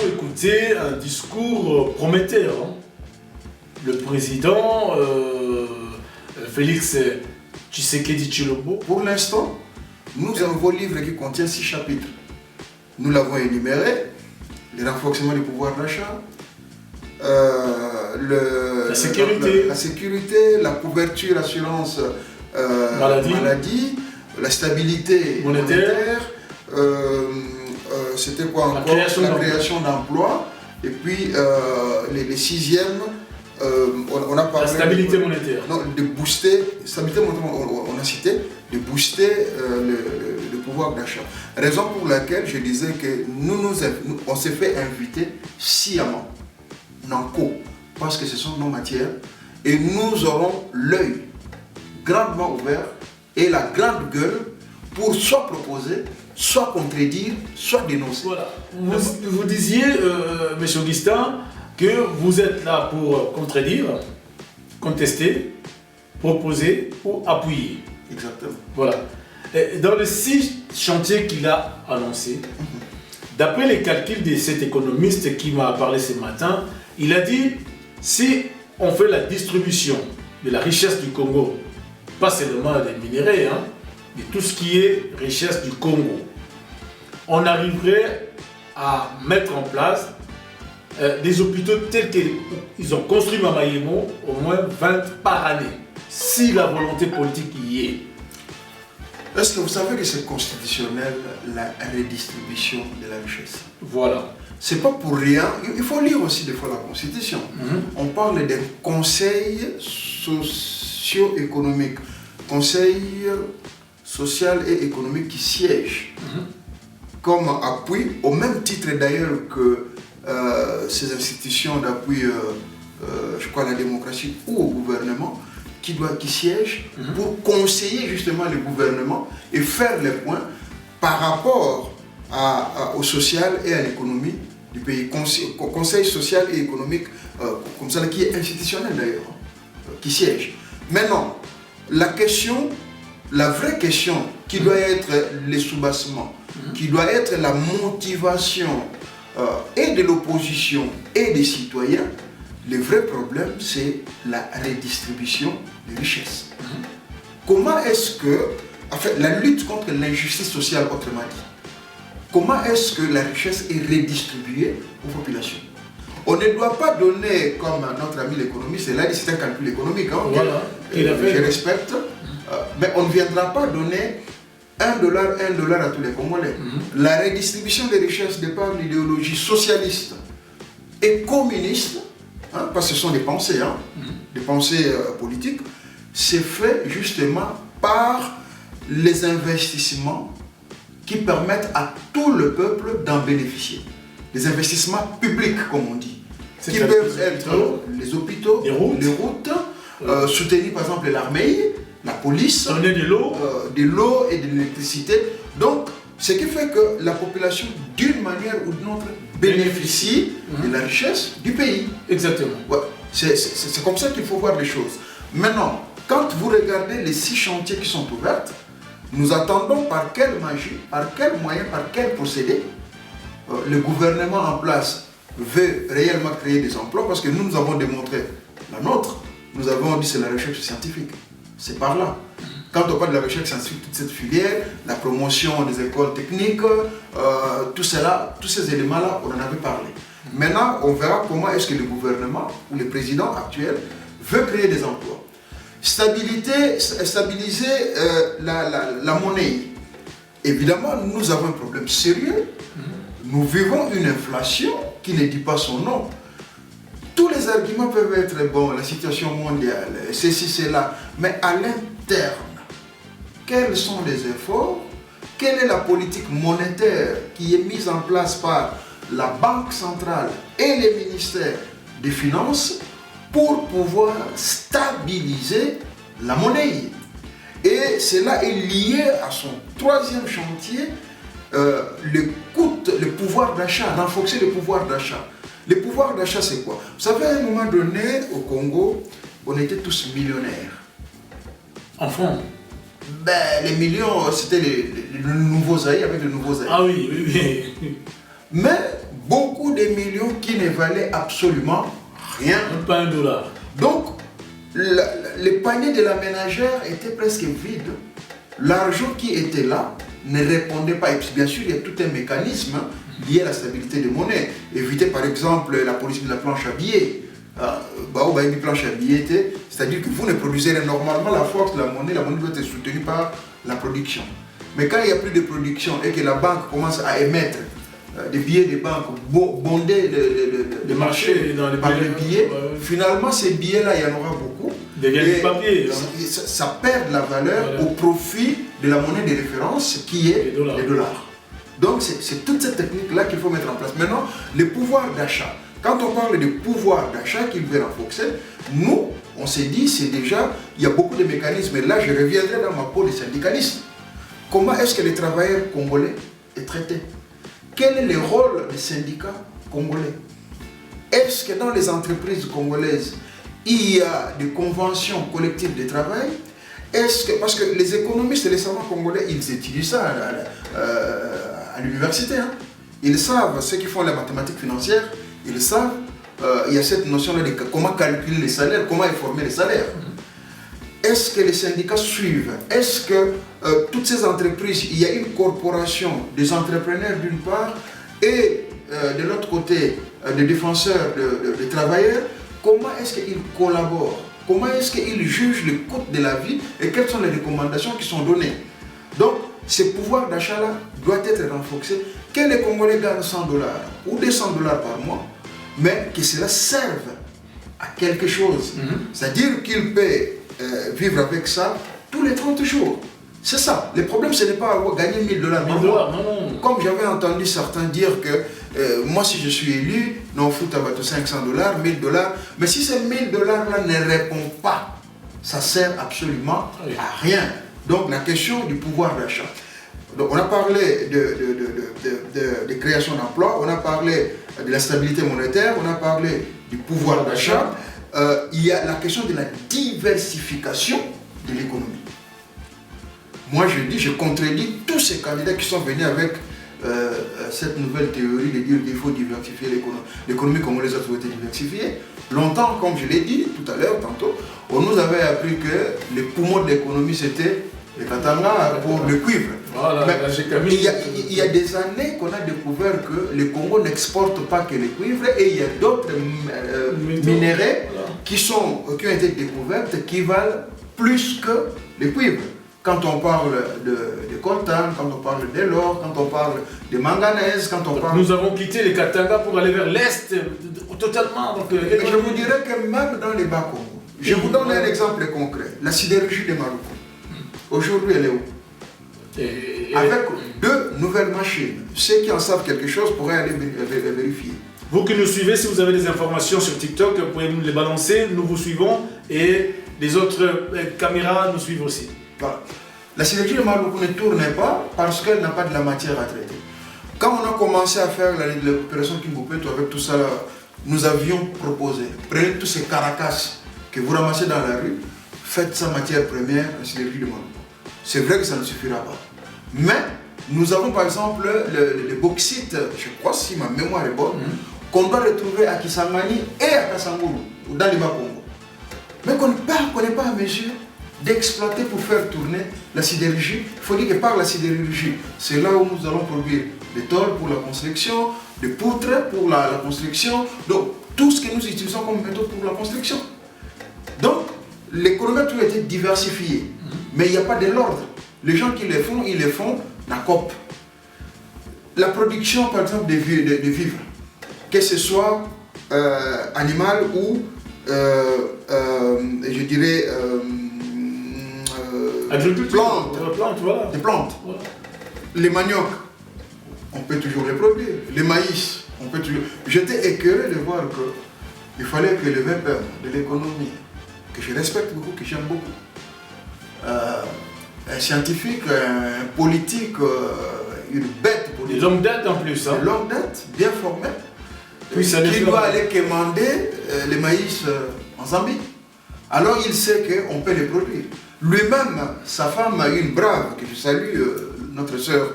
écouté un discours prometteur. Hein. Le président Félix Tshisekedi Tshilombo. Pour l'instant, nous avons un nouveau livre qui contient 6 chapitres. Nous l'avons énuméré, le renforcement du pouvoir d'achat, la sécurité, la couverture, assurance maladie, la stabilité monétaire, c'était quoi encore? La création d'emplois, et puis les sixièmes, on a parlé... La stabilité monétaire. Non, de booster, stabilité monétaire, on a cité, de booster le pouvoir d'achat. Raison pour laquelle je disais que on s'est fait inviter sciemment, Nanko, parce que ce sont nos matières, et nous aurons l'œil grandement ouvert et la grande gueule pour soit proposer, soit contredire, soit dénoncer. Voilà. Vous disiez, M. Augustin, que vous êtes là pour contredire, contester, proposer ou appuyer. Exactement. Voilà. Et dans les 6 chantiers qu'il a annoncés, d'après les calculs de cet économiste qui m'a parlé ce matin, il a dit, si on fait la distribution de la richesse du Congo, pas seulement des minéraux, hein, de tout ce qui est richesse du Congo, on arriverait à mettre en place des hôpitaux tels qu'ils ont construit Mamayemo, au moins 20 par année, si la volonté politique y est. Est-ce que vous savez que c'est constitutionnel, la redistribution de la richesse? Voilà. C'est pas pour rien, il faut lire aussi des fois la Constitution. On parle d'un conseil socio-économique, conseil social et économique qui siège comme appui, au même titre d'ailleurs que ces institutions d'appui, je crois, à la démocratie ou au gouvernement, qui siègent pour conseiller justement le gouvernement et faire les points par rapport au social et à l'économie du pays. Conseil social et économique, comme ça, qui est institutionnel d'ailleurs, qui siège. Maintenant, la vraie question qui doit être les soubassements, qui doit être la motivation et de l'opposition et des citoyens, le vrai problème, c'est la redistribution des richesses. Comment est-ce que, en fait, la lutte contre l'injustice sociale, autrement dit, comment est-ce que la richesse est redistribuée aux populations? On ne doit pas donner, comme notre ami l'économiste, et là c'est un calcul économique, hein, voilà, je respecte, mais on ne viendra pas donner $1 à tous les Congolais. La redistribution des richesses dépend de l'idéologie socialiste et communiste, hein, parce que ce sont des pensées, hein, des pensées politiques, c'est fait justement par les investissements qui permettent à tout le peuple d'en bénéficier. Les investissements publics, comme on dit, qui peuvent être les hôpitaux, les routes soutenir par exemple l'armée, la police, de l'eau et de l'électricité. Donc, ce qui fait que la population, d'une manière ou d'une autre, bénéficie de la richesse du pays. Exactement. Ouais. C'est comme ça qu'il faut voir les choses. Maintenant, quand vous regardez les 6 chantiers qui sont ouverts, nous attendons par quelle magie, par quel moyen, par quel procédé le gouvernement en place veut réellement créer des emplois, parce que nous avons démontré la nôtre, nous avons dit c'est la recherche scientifique. C'est par là. Quand on parle de la recherche scientifique, toute cette filière, la promotion des écoles techniques, tout cela, tous ces éléments-là, on en avait parlé. Maintenant, on verra comment est-ce que le gouvernement ou le président actuel veut créer des emplois. Stabiliser la monnaie. Évidemment, nous avons un problème sérieux. Nous vivons une inflation qui ne dit pas son nom. Tous les arguments peuvent être bons, la situation mondiale, ceci, cela, mais à l'interne, quels sont les efforts? Quelle est la politique monétaire qui est mise en place par la Banque centrale et les ministères des Finances pour pouvoir stabiliser la monnaie? Et cela est lié à son 3e chantier, le pouvoir d'achat, renforcer le pouvoir d'achat. Le pouvoir d'achat, c'est quoi? Vous savez, à un moment donné, au Congo, on était tous millionnaires. Enfants? Ben, les millions, c'était le nouveau Zaïre avec le nouveau Zaïre. Ah oui, oui, oui. Mais beaucoup de millions qui ne valaient absolument rien. Même pas $1. Donc, le panier de la ménagère était presque vide. L'argent qui était là ne répondait pas. Et puis, bien sûr, il y a tout un mécanisme lié à la stabilité des monnaies. Éviter par exemple la politique de la planche à billets. Une planche à billets, c'est-à-dire que vous ne produisez rien. Normalement la force de la monnaie doit être soutenue par la production. Mais quand il n'y a plus de production et que la banque commence à émettre des billets de banque, bonder le marché par les billets, finalement ces billets-là, il y en aura beaucoup. Deviennent du papier. Ça perd de la valeur au profit de la monnaie de référence qui est les dollars. Donc c'est toute cette technique-là qu'il faut mettre en place. Maintenant, le pouvoir d'achat. Quand on parle de pouvoir d'achat qu'il veut renforcer, nous, on s'est dit, c'est déjà, il y a beaucoup de mécanismes. Et là, je reviendrai dans ma peau de syndicaliste. Comment est-ce que les travailleurs congolais est traité? Quel est le rôle des syndicats congolais? Est-ce que dans les entreprises congolaises, il y a des conventions collectives de travail? Est-ce que, parce que les économistes et les savants congolais, ils étudient ça à l'université. Hein. Ils savent, ceux qui font la mathématique financière, ils savent, il y a cette notion-là de comment calculer les salaires, comment informer les salaires. Est-ce que les syndicats suivent? Est-ce que toutes ces entreprises, il y a une corporation des entrepreneurs d'une part et de l'autre côté des défenseurs des travailleurs, comment est-ce qu'ils collaborent? Comment est-ce qu'ils jugent le coût de la vie et quelles sont les recommandations qui sont données? Donc, ce pouvoir d'achat-là doit être renforcé. Que les Congolais gagnent $100 ou $200 par mois, mais que cela serve à quelque chose. C'est-à-dire qu'ils peuvent vivre avec ça tous les 30 jours. C'est ça. Le problème, ce n'est pas avoir gagné $1000 par mois. Non. Comme j'avais entendu certains dire que moi, si je suis élu, non, fout à $500, $1000. Mais si ces $1000-là ne répondent pas, ça sert absolument à rien. Donc, la question du pouvoir d'achat. Donc, on a parlé de création d'emplois, on a parlé de la stabilité monétaire, on a parlé du pouvoir d'achat. Il y a la question de la diversification de l'économie. Moi, je contredis tous ces candidats qui sont venus avec cette nouvelle théorie de dire qu'il faut diversifier l'économie. L'économie congolaise a toujours été diversifiée. Longtemps, comme je l'ai dit tout à l'heure, tantôt, on nous avait appris que les poumons de l'économie, c'était le katanga pour le cuivre. Voilà, il y a des années qu'on a découvert que le Congo n'exporte pas que le cuivre et il y a d'autres minéraux qui ont été découverts qui valent plus que le cuivre. Quand on parle de coltan, quand on parle de l'or, quand on parle de manganèse, quand on parle... Nous avons quitté les Katanga pour aller vers l'Est, totalement. Donc, je vous dirais que même dans les Bas-Congo, je vous donne un exemple concret. La sidérurgie de Maroc. Aujourd'hui, elle est où? Avec 2 nouvelles machines. Ceux qui en savent quelque chose pourraient aller vérifier. Vous qui nous suivez, si vous avez des informations sur TikTok, vous pouvez nous les balancer, nous vous suivons et les autres caméras nous suivent aussi. Voilà. La sidérurgie de Maroc ne tourne pas parce qu'elle n'a pas de la matière à traiter. Quand on a commencé à faire l'opération Kimbopeto avec tout ça, nous avions proposé, prenez tous ces caracas que vous ramassez dans la rue, faites sa matière première en sidérurgie de Maroc. C'est vrai que ça ne suffira pas. Mais nous avons par exemple le bauxite, je crois si ma mémoire est bonne, qu'on doit retrouver à Kisangani et à Kassanguru, dans les Bas-Congo. Mais qu'on n'est pas à mesure d'exploiter pour faire tourner la sidérurgie. Il faut dire que par la sidérurgie, c'est là où nous allons produire des tôles pour la construction, des poutres pour la construction, donc tout ce que nous utilisons comme méthode pour la construction. Donc, l'économie a toujours été diversifiée, mais il n'y a pas de l'ordre. Les gens qui ils le font la COP. La production, par exemple, de vivres, que ce soit animal ou, je dirais, plantes, voilà. des plantes. Voilà. Les maniocs, on peut toujours les produire. Les maïs, on peut toujours... J'étais écœuré de voir qu'il fallait que le vapeur de l'économie, que je respecte beaucoup, que j'aime beaucoup, un scientifique, un politique, une bête politique. De longue date en plus. Hein. De longue date, bien formé, qui doit aller commander les maïs en Zambie. Alors il sait qu'on peut les produire. Lui-même, sa femme, une brave, que je salue, notre sœur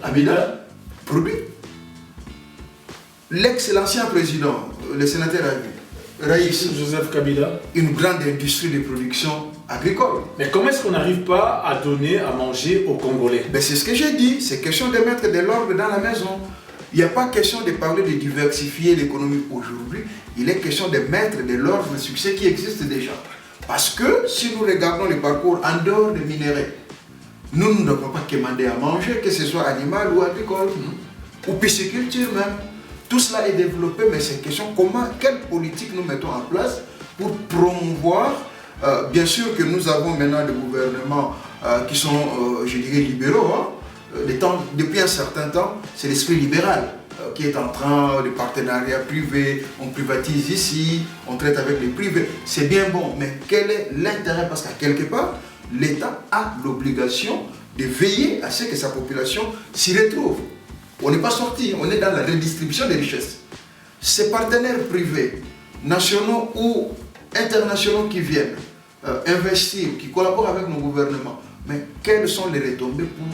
Amida, produit. L'ancien président, le sénateur Raïs Joseph Kabila, une grande industrie de production agricole. Mais comment est-ce qu'on n'arrive pas à donner à manger aux Congolais? Ben c'est ce que j'ai dit, c'est question de mettre de l'ordre dans la maison. Il n'y a pas question de parler de diversifier l'économie aujourd'hui, il est question de mettre de l'ordre sur ce qui existe déjà. Parce que si nous regardons le parcours en dehors des minéraux, nous ne devons pas commander à manger, que ce soit animal ou agricole, ou pisciculture même. Tout cela est développé, mais c'est question quelle politique nous mettons en place pour promouvoir. Bien sûr que nous avons maintenant des gouvernements qui sont, je dirais, libéraux. Depuis un certain temps, c'est l'esprit libéral qui est en train de partenariat privé, on privatise ici, on traite avec les privés. C'est bien bon, mais quel est l'intérêt? Parce qu'à quelque part, l'État a l'obligation de veiller à ce que sa population s'y retrouve. On n'est pas sorti, on est dans la redistribution des richesses. Ces partenaires privés, nationaux ou internationaux qui viennent investir, qui collaborent avec nos gouvernements, mais quelles sont les retombées pour